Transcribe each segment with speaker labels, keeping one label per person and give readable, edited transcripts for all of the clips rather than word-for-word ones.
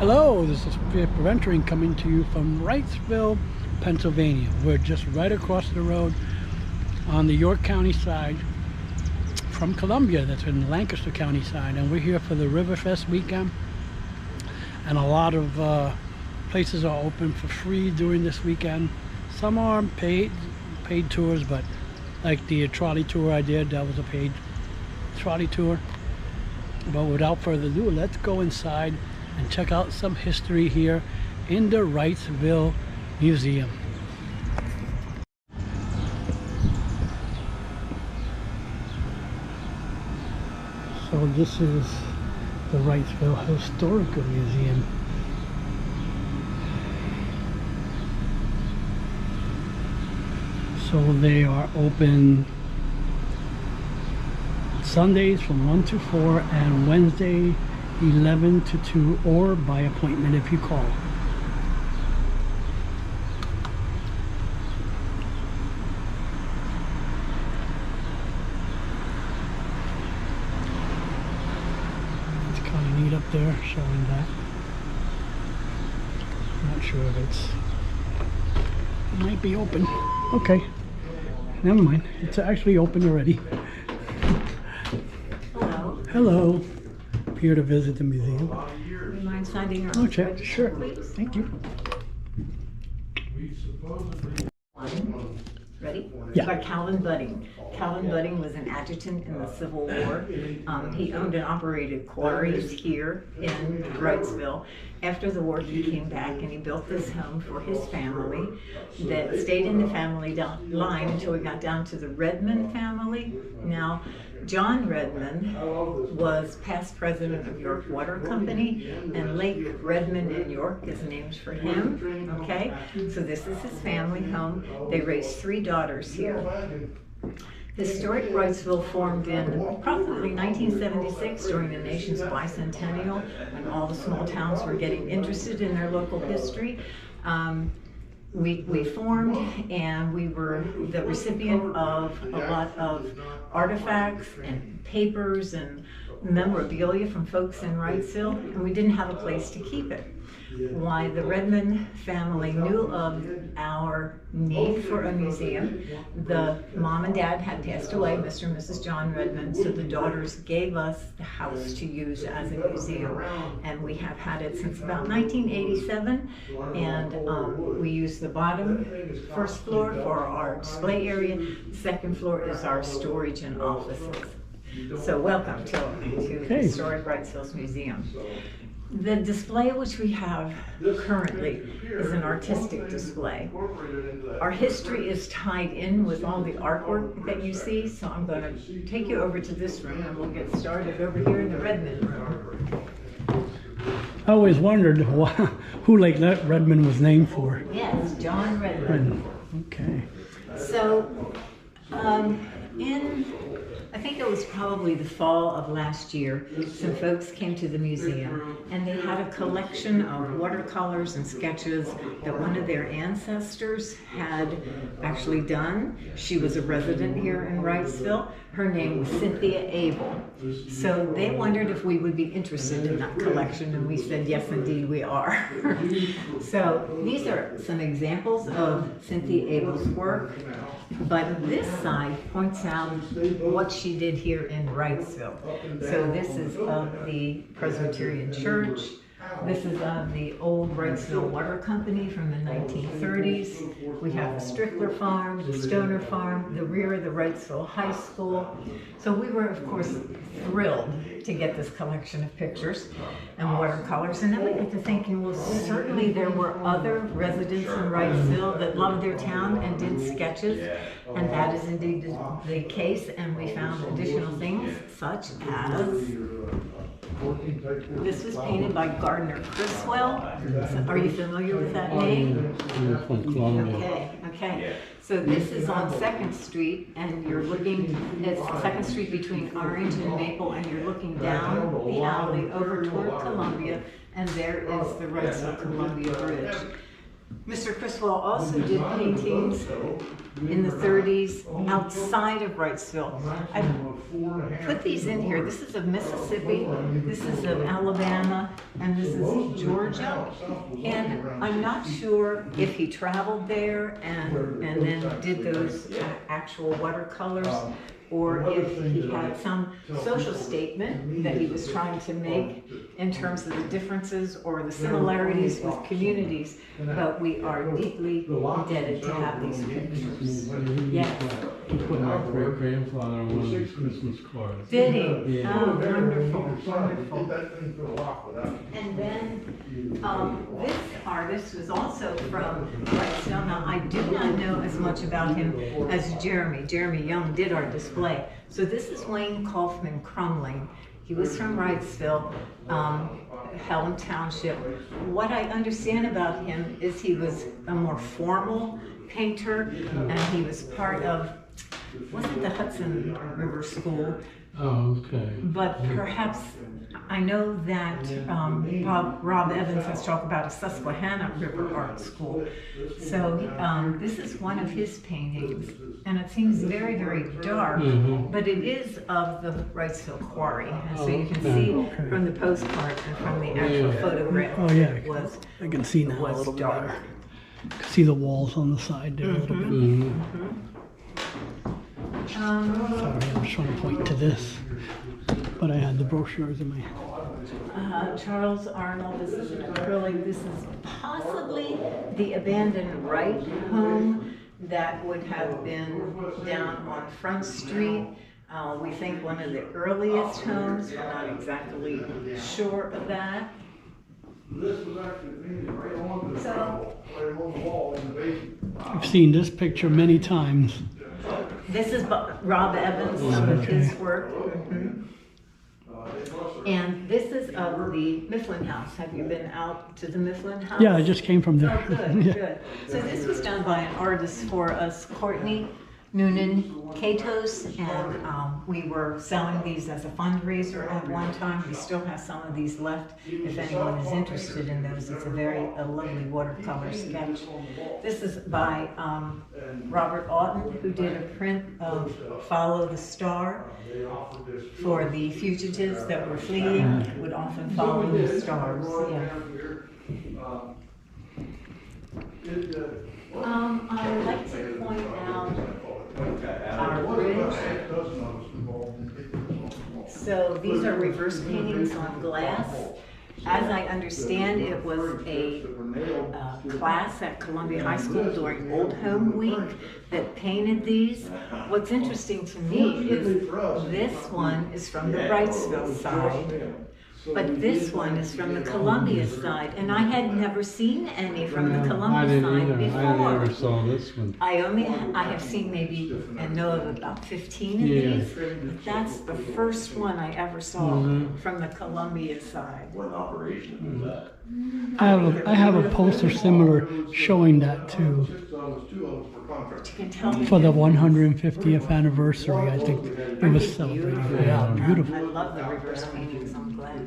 Speaker 1: Hello, this is SimplyExploVenturing coming to you from Wrightsville, Pennsylvania. We're just right across the road on the York County side from Columbia, that's in Lancaster County side, and we're here for the Riverfest weekend. And a lot of places are open for free during this weekend. Some are paid tours, but like the trolley tour I did, that was a paid trolley tour. But without further ado, let's go inside and check out some history here in the Wrightsville Museum. So this is the Wrightsville Historical Museum. So they are open Sundays from 1 to 4 and Wednesday 11 to 2, or by appointment if you call. It's kind of neat up there showing that. Not sure if it might be open. Okay, never mind. It's actually open already.
Speaker 2: Hello.
Speaker 1: Hello. Here to visit the museum.
Speaker 2: Do you mind signing your
Speaker 1: check. Sure.
Speaker 2: please?
Speaker 1: Thank you.
Speaker 2: Ready?
Speaker 1: Yeah.
Speaker 2: By Calvin Budding. Calvin Budding was an adjutant in the Civil War. He owned and operated quarries here in Wrightsville. After the war, he came back and he built this home for his family that stayed in the family line until we got down to the Redmond family. Now, John Redmond was past president of York Water Company, and Lake Redmond in York is named for him, okay? So this is his family home. They raised 3 daughters here. Historic Wrightsville formed in approximately 1976 during the nation's bicentennial, when all the small towns were getting interested in their local history. We formed, and we were the recipient of a lot of artifacts and papers and memorabilia from folks in Wrightsville, and we didn't have a place to keep it. Why, the Redmond family knew of our need for a museum. The mom and dad had passed away, Mr. and Mrs. John Redmond, so the daughters gave us the house to use as a museum. And we have had it since about 1987, and we use the bottom first floor for our display area. The second floor is our storage and offices. So welcome to Historic Wrightsville's Museum. The display which we have currently is an artistic display. Our history is tied in with all the artwork that you see, so I'm going to take you over to this room and we'll get started over here in the Redmond room.
Speaker 1: I always wondered who Lake Redmond was named for.
Speaker 2: Yes, John Redmond.
Speaker 1: Okay.
Speaker 2: So, I think it was probably the fall of last year, some folks came to the museum and they had a collection of watercolors and sketches that one of their ancestors had actually done. She was a resident here in Wrightsville. Her name was Cynthia Abel. So they wondered if we would be interested in that collection, and we said, yes, indeed we are. So these are some examples of Cynthia Abel's work, but this side points out what she did here in Wrightsville. So this is of the Presbyterian Church. This is of the old Wrightsville Water Company from the 1930s. We have the Strickler Farm, the Stoner Farm, the rear of the Wrightsville High School. So we were, of course, thrilled to get this collection of pictures and watercolors. And then we got to thinking, well, certainly there were other residents in Wrightsville that loved their town and did sketches. And that is indeed the case. And we found additional things such as this was painted by Gardner Criswell. Are you familiar with that name? Okay. So this is on 2nd Street, and you're looking, it's 2nd Street between Orange and Maple, and you're looking down the alley over toward Columbia, and there is the Wrightsville Columbia Bridge. Mr. Criswell also did paintings in the 30s outside of Wrightsville. I put these in here. This is of Mississippi, this is of Alabama, and this is Georgia. And I'm not sure if he traveled there and then did those actual watercolors, or if he had some social statement that he was trying to make in terms of the differences or the similarities with communities. But we are deeply indebted to have these pictures. Yes.
Speaker 3: He put my great grandfather on one of his Christmas cards.
Speaker 2: Did he?
Speaker 3: Yeah.
Speaker 2: Oh, wonderful, wonderful. And then this artist was also from Wrightsville. Now, I do not know as much about him as Jeremy. Jeremy Young did our display. So this is Wayne Kaufman Crumling. He was from Wrightsville, Pelham Township. What I understand about him is he was a more formal painter, and he was part of, wasn't the Hudson River School?
Speaker 3: Oh, okay.
Speaker 2: But perhaps, I know that Rob Evans has talked about a Susquehanna River Art School. So this is one of his paintings, and it seems very, very dark, but it is of the Wrightsville Quarry. And so you can see from the postcard and from the actual photograph,
Speaker 1: Oh yeah,
Speaker 2: it was
Speaker 1: I can see now a
Speaker 2: was
Speaker 1: little bit
Speaker 2: dark.
Speaker 1: better. See the walls on the side there a little bit. Sorry, I was trying to point to this, but I had the brochures in my hand.
Speaker 2: Charles Arnold, this is an acrylic. This is possibly the abandoned Wright home that would have been down on Front Street. We think one of the earliest homes. We're not exactly sure of that. So,
Speaker 1: I've seen this picture many times.
Speaker 2: this is Rob Evans with his work. And this is of the Mifflin House. Have you been out to the Mifflin House?
Speaker 1: Yeah, I just came from there.
Speaker 2: Oh, good,
Speaker 1: Yeah.
Speaker 2: good. So this was done by an artist for us, Courtney Noonan Katos, and we were selling these as a fundraiser at one time. We still have some of these left if anyone is interested in those. It's a lovely watercolor sketch. This is by Robert Auten, who did a print of Follow the Star for the fugitives that were fleeing, would often follow the stars. Yeah. I would like to point out our bridge. So these are reverse paintings on glass. As I understand, it was a class at Columbia High School during Old Home Week that painted these. What's interesting to me is this one is from the Wrightsville side, but this one is from the Columbia side, and I had never seen any from the Columbia side before.
Speaker 3: I never saw this one.
Speaker 2: I have seen maybe and know of about 15 of these, but that's the first one I ever saw from the Columbia side.
Speaker 4: What operation is that?
Speaker 1: I have a poster similar showing that too.
Speaker 2: You can tell
Speaker 1: For the 150th anniversary, I think it was celebrating. Yeah, beautiful.
Speaker 2: I love the reverse paintings on glass.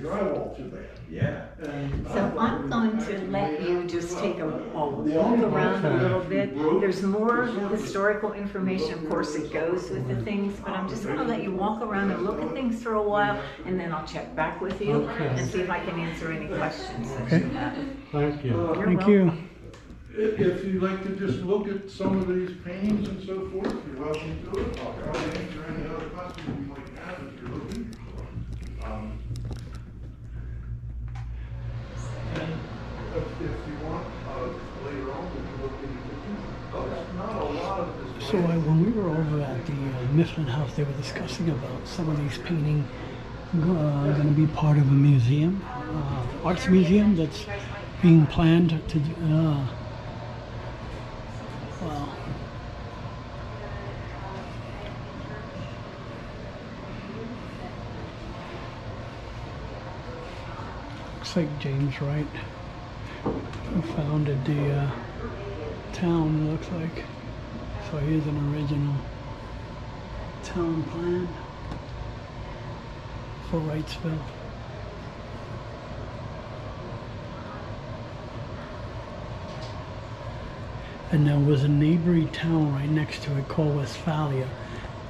Speaker 4: Yeah.
Speaker 2: So I'm going to let you just take a walk around a little bit. There's more historical information, of course, that goes with the things, but I'm just going to let you walk around and look at things for a while, and then I'll check back with you and see if I can answer any questions that you have.
Speaker 3: Thank you.
Speaker 2: You're
Speaker 1: Thank
Speaker 2: welcome.
Speaker 1: you.
Speaker 5: If you'd like to just look at some of these paintings and so forth, you're welcome to it. I'll try to answer any other questions you might have if you're looking. And if you want, later on, we can look into it. It's not a lot of this.
Speaker 1: So when we were over at the Mifflin House, they were discussing about some of these paintings going to be part of a museum, arts museum that's being planned to. Wow. Looks like James Wright, who founded the town, looks like. So here's an original town plan for Wrightsville. And there was a neighboring town right next to it called Westphalia.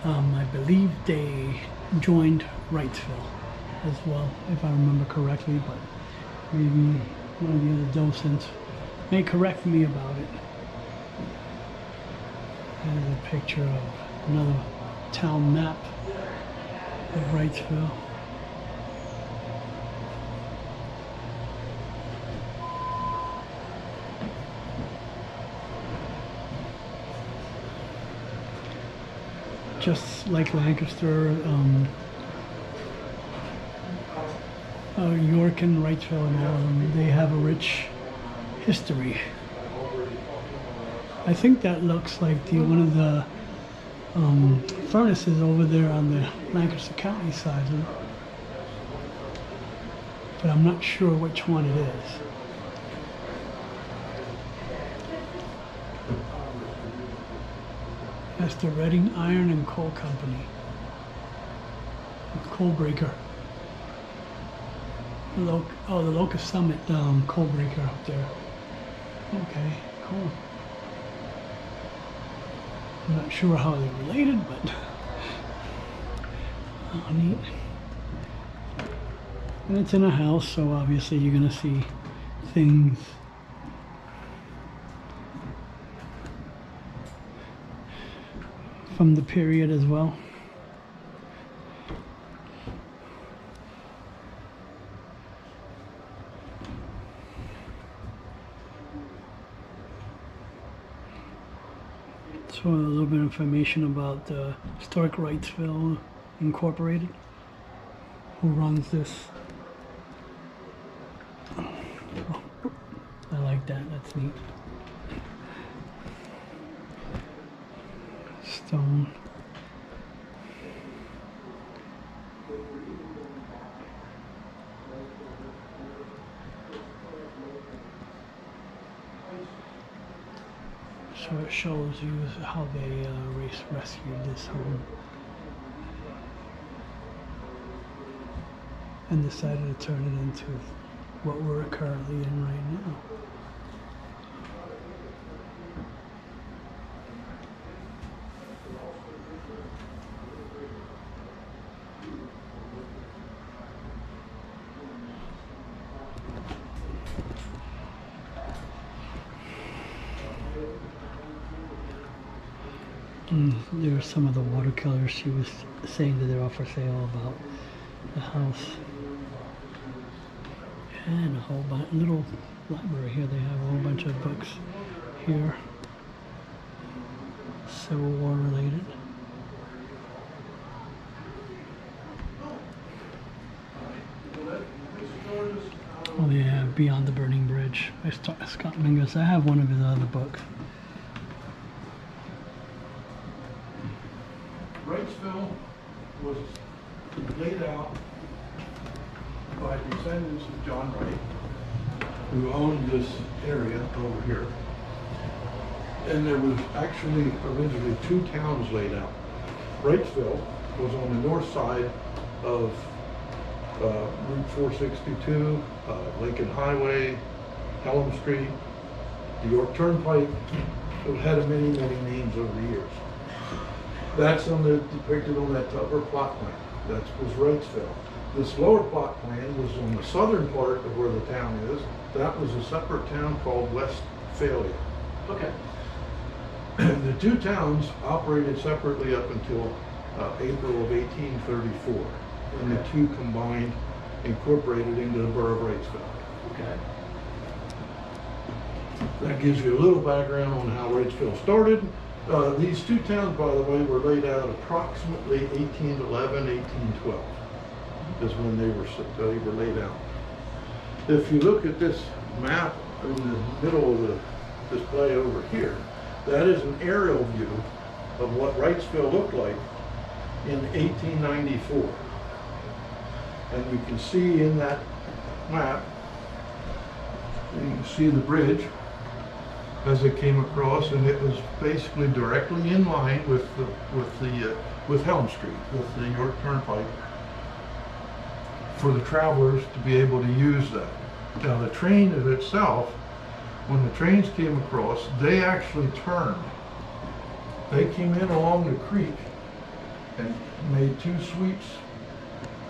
Speaker 1: I believe they joined Wrightsville as well, if I remember correctly, but maybe one of the other docents may correct me about it. There's a picture of another town map of Wrightsville. Just like Lancaster, York and Wrightsville and all of them, they have a rich history. I think that looks like one of the furnaces over there on the Lancaster County side, but I'm not sure which one it is. That's the Reading Iron and Coal Company. Coal breaker. The Locust Summit coal breaker up there. Okay, cool. I'm not sure how they're related, but oh, neat. And it's in a house, so obviously you're gonna see things from the period as well. So a little bit of information about Historic Wrightsville Incorporated, who runs this. I like that, that's neat. Stone. So it shows you how they rescued this home and decided to turn it into what we're currently in right now. There are some of the watercolors she was saying that they're all for sale about the house. And a whole little library here. They have a whole bunch of books here. Civil War related. Oh, they have Beyond the Burning Bridge by Scott Mingus. I have one of his other books.
Speaker 5: Wrightsville was laid out by descendants of John Wright, who owned this area over here. And there was actually originally two towns laid out. Wrightsville was on the north side of Route 462, Lincoln Highway, Pelham Street, the York Turnpike. It had many, many names over the years. That's depicted on that upper plot plan. That was Wrightsville. This lower plot plan was on the southern part of where the town is. That was a separate town called Westphalia.
Speaker 4: Okay.
Speaker 5: The two towns operated separately up until April of 1834. And the two combined, incorporated into the borough of Wrightsville.
Speaker 4: Okay.
Speaker 5: That gives you a little background on how Wrightsville started. These two towns, by the way, were laid out approximately 1811, 1812 is when they were laid out. If you look at this map in the middle of the display over here, that is an aerial view of what Wrightsville looked like in 1894. And you can see in that map, you can see the bridge as it came across, and it was basically directly in line with Helm Street, with the York Turnpike, for the travelers to be able to use that. Now the train in itself when the trains came across, they actually turned. They came in along the creek and made 2 sweeps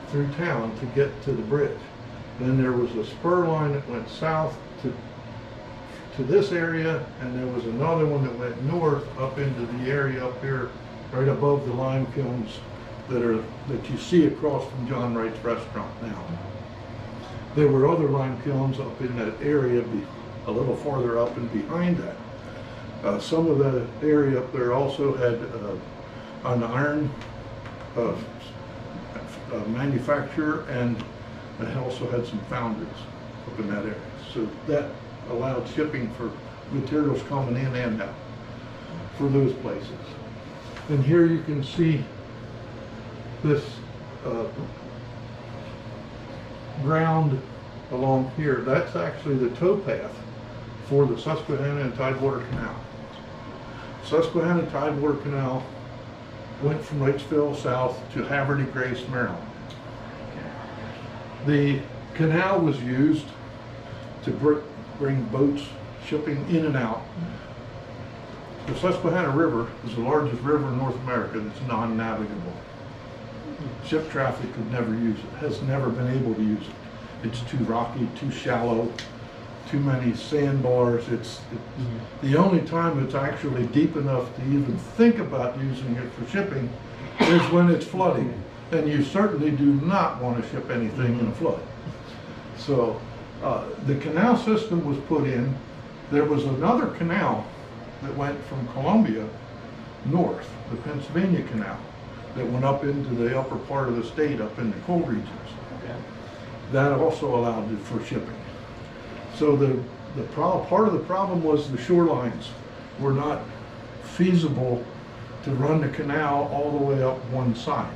Speaker 5: through town to get to the bridge. Then there was a spur line that went south to this area, and there was another one that went north up into the area up here, right above the lime kilns that you see across from John Wright's restaurant now. There were other lime kilns up in that area, a little farther up and behind that. Some of the area up there also had an iron manufacturer, and it also had some foundries up in that area. So that allowed shipping for materials coming in and out for those places. And here you can see this ground along here. That's actually the towpath for the Susquehanna and Tidewater Canal. Susquehanna Tidewater Canal went from Wrightsville south to Haverty Grace, Maryland. The canal was used to bring boats shipping in and out. The Susquehanna River is the largest river in North America that's non-navigable. Ship traffic could never use it, has never been able to use it. It's too rocky, too shallow, too many sandbars. The only time it's actually deep enough to even think about using it for shipping is when it's flooding. And you certainly do not want to ship anything in a flood. So the canal system was put in. There was another canal that went from Columbia north, the Pennsylvania Canal, that went up into the upper part of the state, up in the coal regions. Okay. That also allowed it for shipping. So part of the problem was the shorelines were not feasible to run the canal all the way up one side.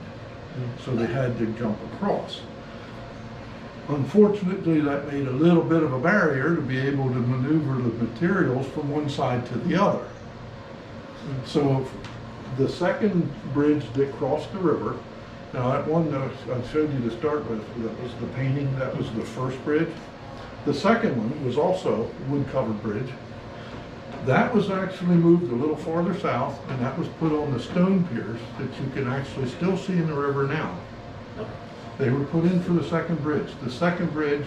Speaker 5: So they had to jump across. Unfortunately, that made a little bit of a barrier to be able to maneuver the materials from one side to the other. So the second bridge that crossed the river, now that one that I showed you to start with, that was the painting, that was the first bridge. The second one was also a wood-covered bridge. That was actually moved a little farther south, and that was put on the stone piers that you can actually still see in the river now. They were put in for the second bridge. The second bridge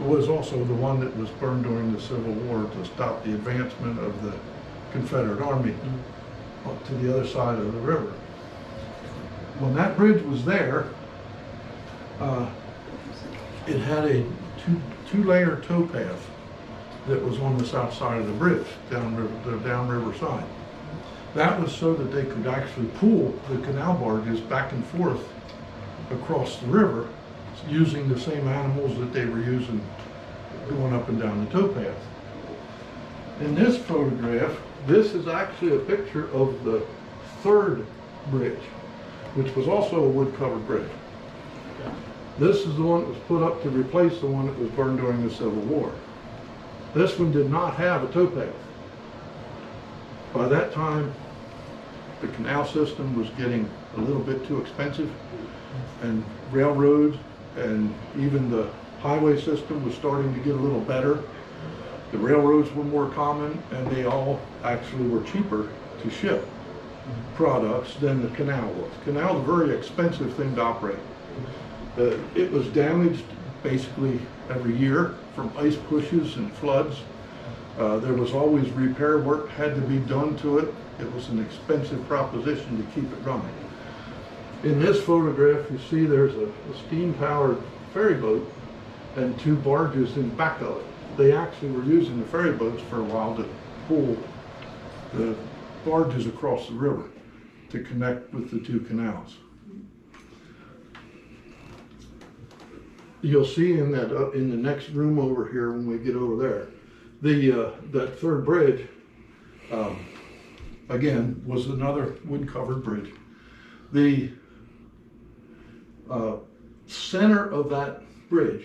Speaker 5: was also the one that was burned during the Civil War to stop the advancement of the Confederate Army up to the other side of the river. When that bridge was there, it had a two-layer towpath that was on the south side of the bridge, the downriver side. That was so that they could actually pull the canal barges back and forth across the river using the same animals that they were using going up and down the towpath. In this photograph, this is actually a picture of the third bridge, which was also a wood-covered bridge. This is the one that was put up to replace the one that was burned during the Civil War. This one did not have a towpath. By that time, the canal system was getting a little bit too expensive, and railroads and even the highway system was starting to get a little better. The railroads were more common, and they all actually were cheaper to ship products than the canal was. Canal is a very expensive thing to operate. It was damaged basically every year from ice pushes and floods. There was always repair work had to be done to it. It was an expensive proposition to keep it running. In this photograph, you see there's a steam-powered ferry boat and 2 barges in back of it. They actually were using the ferry boats for a while to pull the barges across the river to connect with the 2 canals. You'll see in that in the next room over here when we get over there, that third bridge again was another wood-covered bridge. The center of that bridge,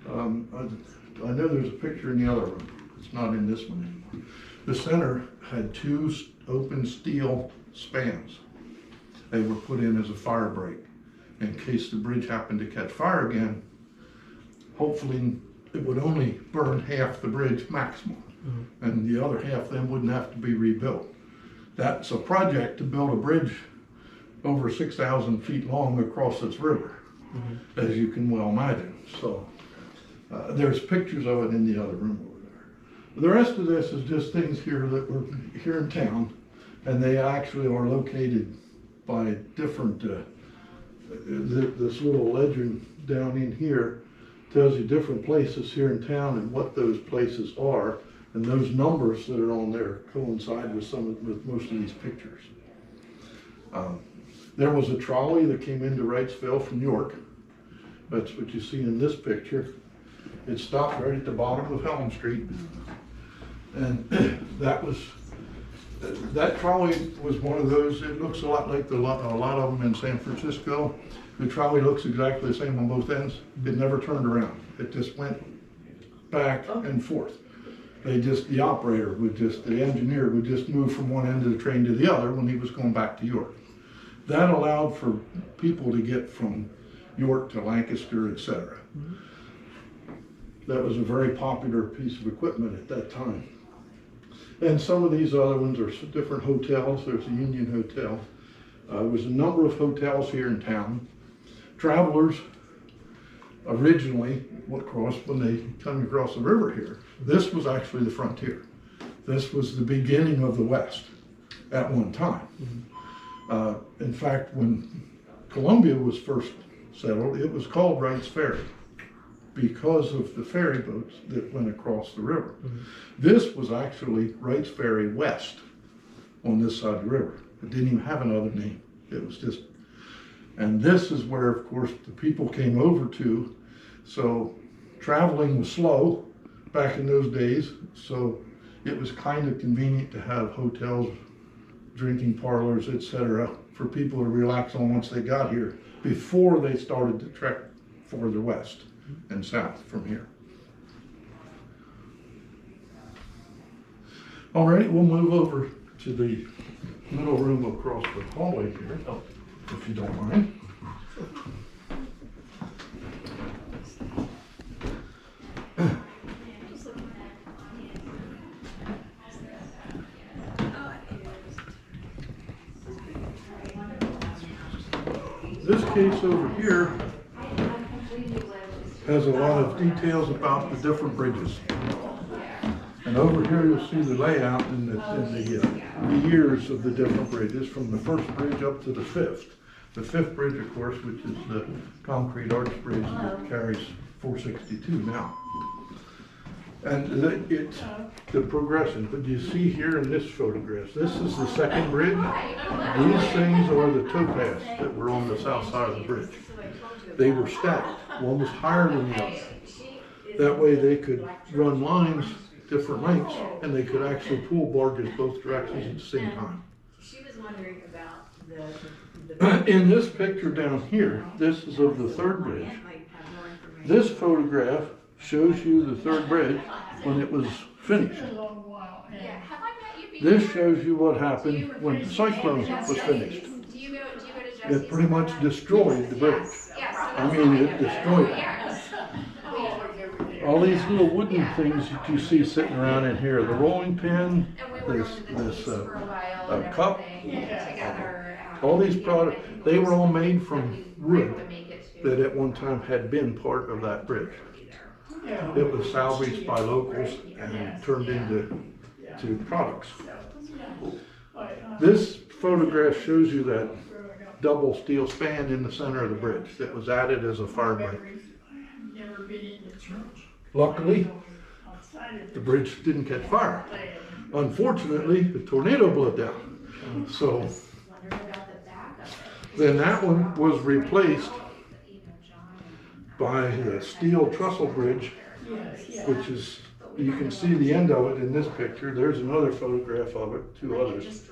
Speaker 5: I know there's a picture in the other room. It's not in this one anymore. The center had 2 open steel spans. They were put in as a fire break in case the bridge happened to catch fire again. Hopefully it would only burn half the bridge maximum. and the other half then wouldn't have to be rebuilt. That's a project to build a bridge over 6,000 feet long across this river, as you can well imagine. So there's pictures of it in the other room over there. The rest of this is just things here that were here in town, and they actually are located by different, this little legend down in here tells you different places here in town and what those places are, and those numbers that are on there coincide with with most of these pictures. There was a trolley that came into Wrightsville from York. That's what you see in this picture. It stopped right at the bottom of Helm Street, and that trolley was one of those. It looks a lot like a lot of them in San Francisco. The trolley looks exactly the same on both ends. It never turned around. It just went back and forth. The operator the engineer would just move from one end of the train to the other when he was going back to York. That allowed for people to get from York to Lancaster, etc. That was a very popular piece of equipment at that time. And some of these other ones are different hotels. There's a Union Hotel. There was a number of hotels here in town. Travelers originally when they come across the river here, this was actually the frontier. This was the beginning of the West at one time. In fact, when Columbia was first settled, it was called Wright's Ferry because of the ferry boats that went across the river. This was actually Wright's Ferry West on this side of the river. It didn't even have another name. It was just, and this is where, of course, the people came over to. So traveling was slow back in those days. So it was kind of convenient to have hotels, drinking parlors, etc., for people to relax on once they got here before they started to trek further west and south from here. All right, we'll move over to the middle room across the hallway here, if you don't mind. This case over here has a lot of details about the different bridges. And over here you'll see the layout and the years of the different bridges, from the first bridge up to the fifth. The fifth bridge, of course, which is the concrete arch bridge that carries 462 now. And it's the progression. But you see here in this photograph, this is the second bridge. These things are the towpaths that were on the south side of the bridge. They were stacked. One was higher than the other. That way they could run lines different lengths, and they could actually pull barges both directions at the same time.
Speaker 2: She was wondering about the
Speaker 5: In this picture down here, this is of the third bridge. This photograph shows you the third bridge when it was finished. This shows you what happened when the cyclone was finished. It pretty much destroyed the bridge. I mean, it destroyed it. All these little wooden things that you see sitting around in here, the rolling pin, this cup, all these products, they were all made from wood that at one time had been part of that bridge. It was salvaged by locals and turned into products. This photograph shows you that double steel span in the center of the bridge that was added as a fire break. Luckily, the bridge didn't catch fire. Unfortunately, the tornado blew it down. So then that one was replaced by the steel trestle bridge, which is, you can see the end of it in this picture. There's another photograph of it, two others.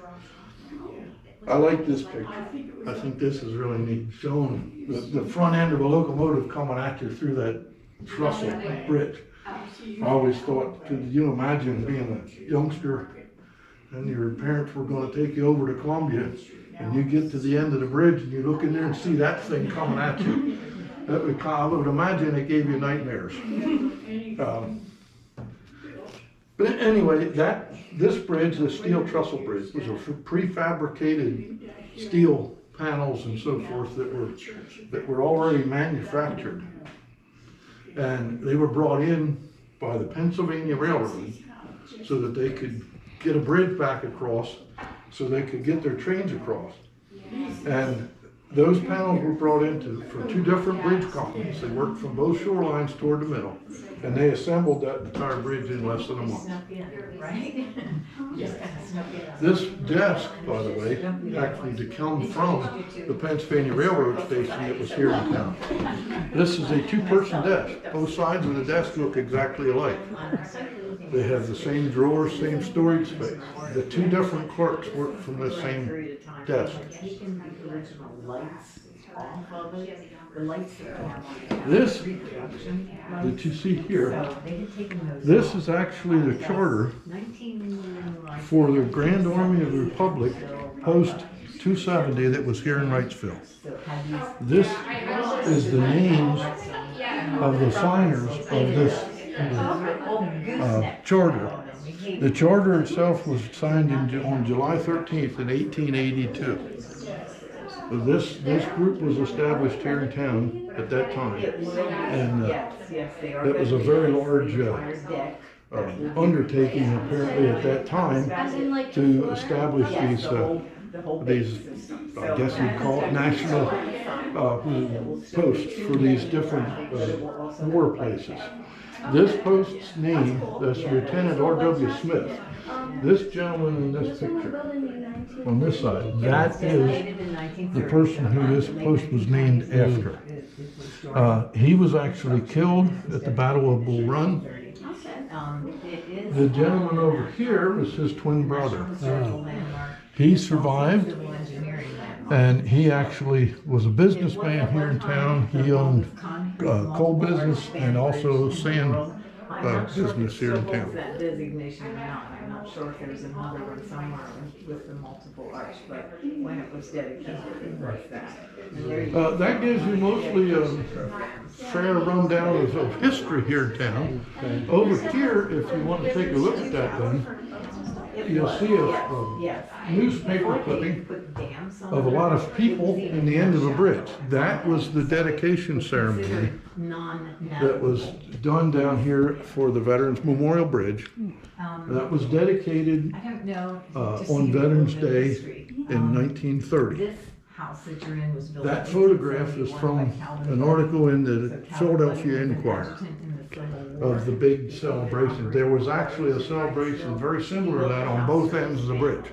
Speaker 5: I like this picture. I think this is really neat, showing the front end of a locomotive coming at you through that trestle bridge. I always thought, could you imagine being a youngster and your parents were going to take you over to Columbia, and you get to the end of the bridge and you look in there and see that thing coming at you? That would, I would imagine it gave you nightmares. But anyway, this bridge, the steel trestle bridge, was a prefabricated steel panels and so forth that were already manufactured. And they were brought in by the Pennsylvania Railroad so that they could get a bridge back across so they could get their trains across. And those panels were brought in for two different bridge companies. They worked from both shorelines toward the middle, and they assembled that entire bridge in less than a month. This desk, by the way, actually to come from the Pennsylvania Railroad station that was here in town. This is a two-person desk. Both sides of the desk look exactly alike. They have the same drawers, same storage space. The two different clerks work from the same desk. This that you see here, this is actually the charter for the Grand Army of the Republic post 270 that was here in Wrightsville. This is the names of the signers of this charter. The charter itself was signed on July 13th in 1882. This group was established here in town at that time, and it was a very large undertaking apparently at that time to establish these I guess you'd call it national posts for these different war places. This post's name, that's Lieutenant R.W. Smith. This gentleman in this picture, on this side, that is the person who this post was named after. He was actually killed at the Battle of Bull Run. The gentleman over here was his twin brother. He survived, and he actually was a businessman here in town. He owned coal business and also sand business here in town.
Speaker 2: That designation or not. I'm not sure if there's another one somewhere with the multiple arch, but when it was dedicated, it was that.
Speaker 5: That gives you mostly a fair rundown of history here in town. Over here, if you want to take a look at that then, you'll see a newspaper clipping of a lot of people in the end of a bridge. That was the dedication ceremony that was done down here for the Veterans Memorial Bridge. That was dedicated on Veterans Day in 1930. That photograph is from an article in the Philadelphia Inquirer of the big celebration. There was actually a celebration very similar to that on both ends of the bridge.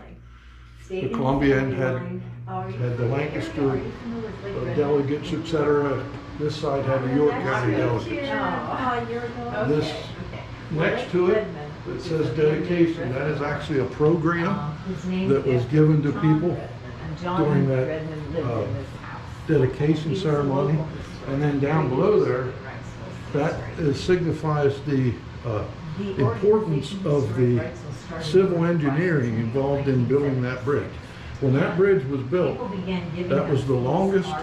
Speaker 5: The Columbia end had the Lancaster delegates, etc. This side had the York County delegates. This next to it, it says dedication. That is actually a program that was given to people during that dedication ceremony. And then down below there, that signifies the importance of the civil engineering involved in building that bridge. When that bridge was built, that was the longest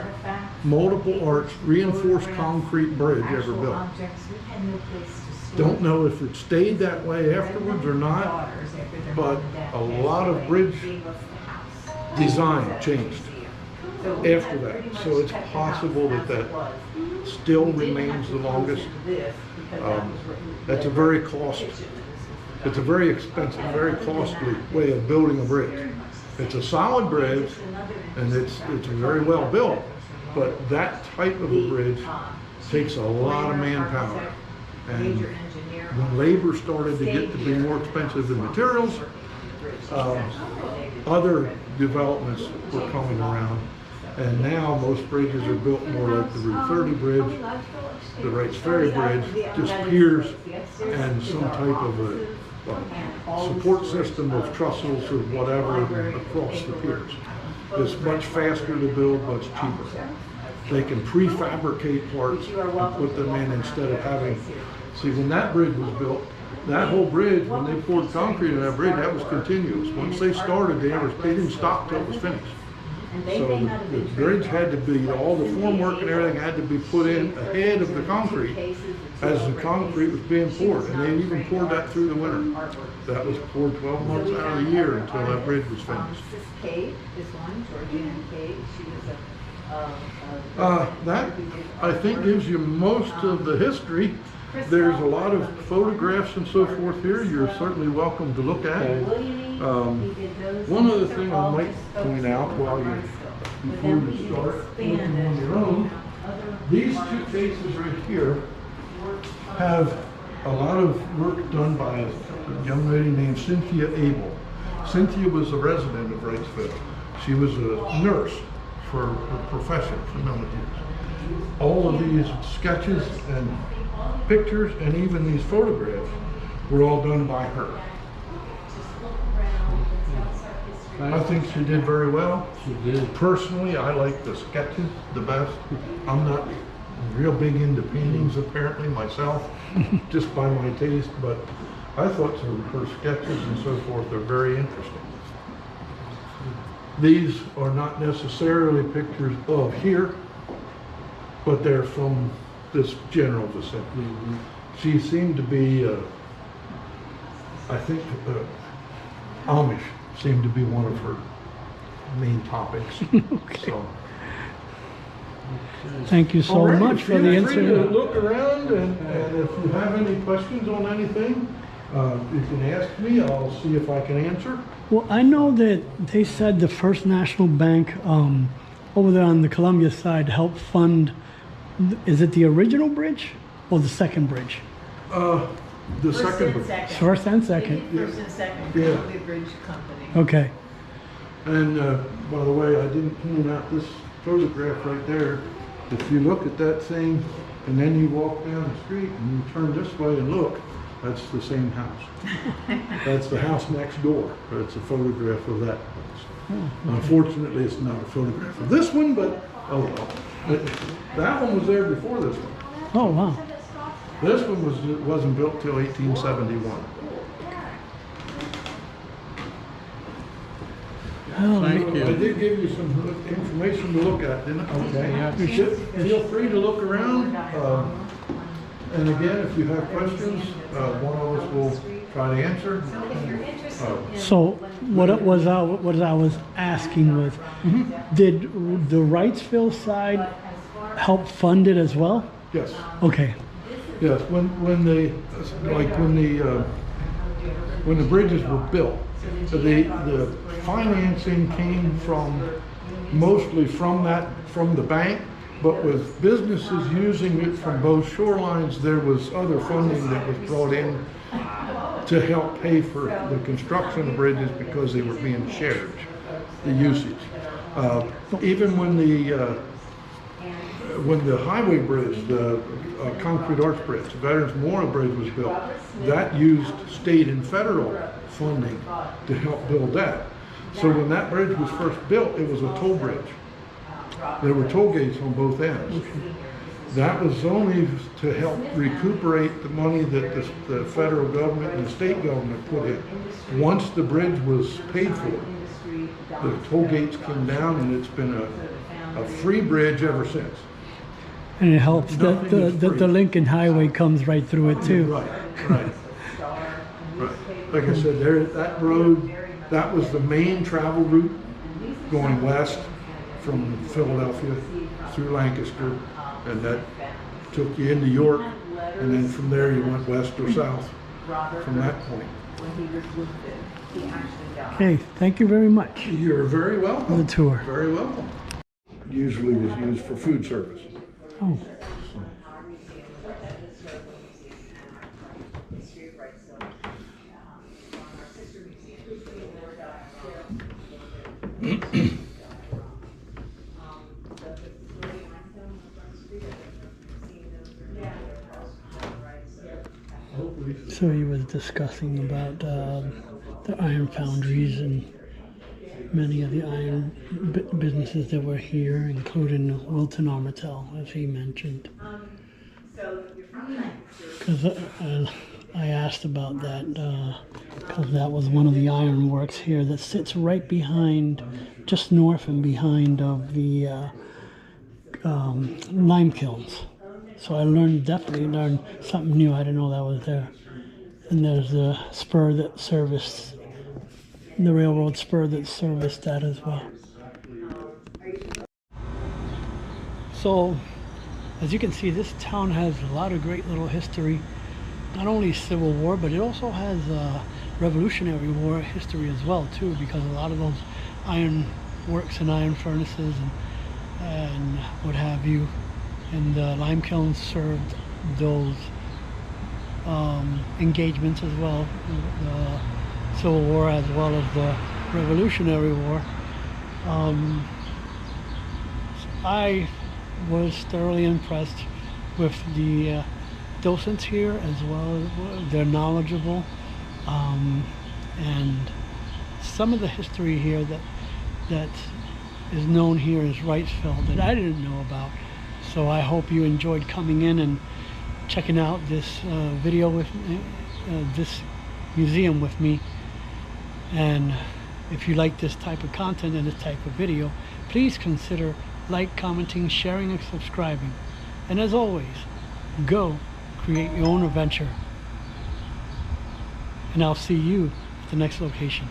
Speaker 5: multiple arch reinforced concrete bridge ever built. Don't know if it stayed that way afterwards or not, but a lot of bridge design changed after that. So it's possible that that still remains the longest. That's a very it's a very expensive, very costly way of building a bridge. It's a solid bridge and it's very well built, but that type of a bridge takes a lot of manpower. And when labor started to get to be more expensive than materials, other developments were coming around. And now most bridges are built more like the Route 30 bridge, the Wrights Ferry Bridge, just piers and some type of a support system of trussels or whatever across the piers. It's much faster to build, much cheaper. They can prefabricate parts and put them in instead of having, see, when that bridge was built, that whole bridge, when they poured concrete in that bridge, that was continuous. Once they started, they didn't stop till it was finished. So the bridge had to be, all the formwork and everything had to be put in ahead of the concrete as the concrete was being poured, and they even poured that through the winter. That was poured 12 months out of the year until that bridge was finished.
Speaker 2: Kate is one, Georgina Kate. She was
Speaker 5: That, I think, gives you most of the history. There's a lot of photographs and so forth here. You're certainly welcome to look at. One other thing I might point out while you, before you start looking on your own, these two cases right here have a lot of work done by a young lady named Cynthia Abel. Cynthia was a resident of Wrightsville. She was a nurse for her profession for a number of years. All of these sketches and pictures and even these photographs were all done by her. I think she did very well.
Speaker 3: She did.
Speaker 5: Personally, I like the sketches the best. I'm not real big into paintings apparently myself, just by my taste, but I thought her sketches and so forth are very interesting. These are not necessarily pictures of here, but they're from this general vicinity. She seemed to be, I think, Amish seemed to be one of her main topics.
Speaker 1: Okay.
Speaker 5: So.
Speaker 1: Thank you so
Speaker 5: Alrighty,
Speaker 1: much for the
Speaker 5: feel free to
Speaker 1: answer.
Speaker 5: look around, and if you have any questions on anything, you can ask me. I'll see if I can answer.
Speaker 1: Well, I know that they said the First National Bank over there on the Columbia side helped fund, is it the original bridge or the second bridge?
Speaker 5: The second book.
Speaker 1: First and second.
Speaker 2: First and second,
Speaker 5: Yeah.
Speaker 2: Columbia Bridge Company.
Speaker 1: Okay.
Speaker 5: And by the way, I didn't point out this photograph right there. If you look at that thing and then you walk down the street and you turn this way and look, that's the same house. That's the house next door. It's a photograph of that place. Unfortunately, it's not a photograph of this one, but oh well. That one was there before this one.
Speaker 1: Oh, wow.
Speaker 5: This one wasn't built till 1871.
Speaker 3: Thank
Speaker 5: I
Speaker 3: you.
Speaker 5: did give you some information to look at, didn't I? Okay. Feel free to look around. And again, if you have questions, one of us will try to answer.
Speaker 1: So what I was asking was, did the Wrightsville side help fund it as well?
Speaker 5: Yes.
Speaker 1: Okay.
Speaker 5: Yes. When the bridges were built, the financing came mostly from the bank, but with businesses using it from both shorelines, there was other funding that was brought in to help pay for the construction of bridges because they were being shared, the usage. Even when the highway bridge, the concrete arch bridge, the Veterans Memorial Bridge was built, that used state and federal funding to help build that. So when that bridge was first built, it was a toll bridge. There were toll gates on both ends. That was only to help recuperate the money that the federal government and the state government put in. Once the bridge was paid for, the toll gates came down, and it's been a free bridge ever since.
Speaker 1: And it helps that
Speaker 5: Nothing is free.
Speaker 1: the Lincoln Highway comes right through it too.
Speaker 5: Right. Like I said, that road, that was the main travel route going west from Philadelphia through Lancaster, and that took you into York, and then from there you went west or south from that point.
Speaker 1: Okay, thank you very much
Speaker 5: You're very
Speaker 1: for
Speaker 5: welcome.
Speaker 1: the tour.
Speaker 5: Very welcome. Usually was used for food service.
Speaker 1: Oh, so he was discussing about the iron foundries and many of the iron businesses that were here, including Wilton Armitel, as he mentioned. Because I asked about that, because that was one of the iron works here that sits right behind, just north and behind of the lime kilns. So I definitely learned something new. I didn't know that was there. And there's the spur that serviced, the railroad spur that serviced that as well. So, as you can see, this town has a lot of great little history. Not only Civil War, but it also has Revolutionary War history as well, too, because a lot of those iron works and iron furnaces and what have you, and the lime kilns served those engagements as well, the Civil War as well as the Revolutionary War. I was thoroughly impressed with the docents here as well. They're knowledgeable, and some of the history here that is known here as Wrightsville that I didn't know about. So I hope you enjoyed coming in and checking out this video with me, this museum with me. And if you like this type of content and this type of video, please consider like, commenting, sharing, and subscribing. And as always, go create your own adventure. And I'll see you at the next location.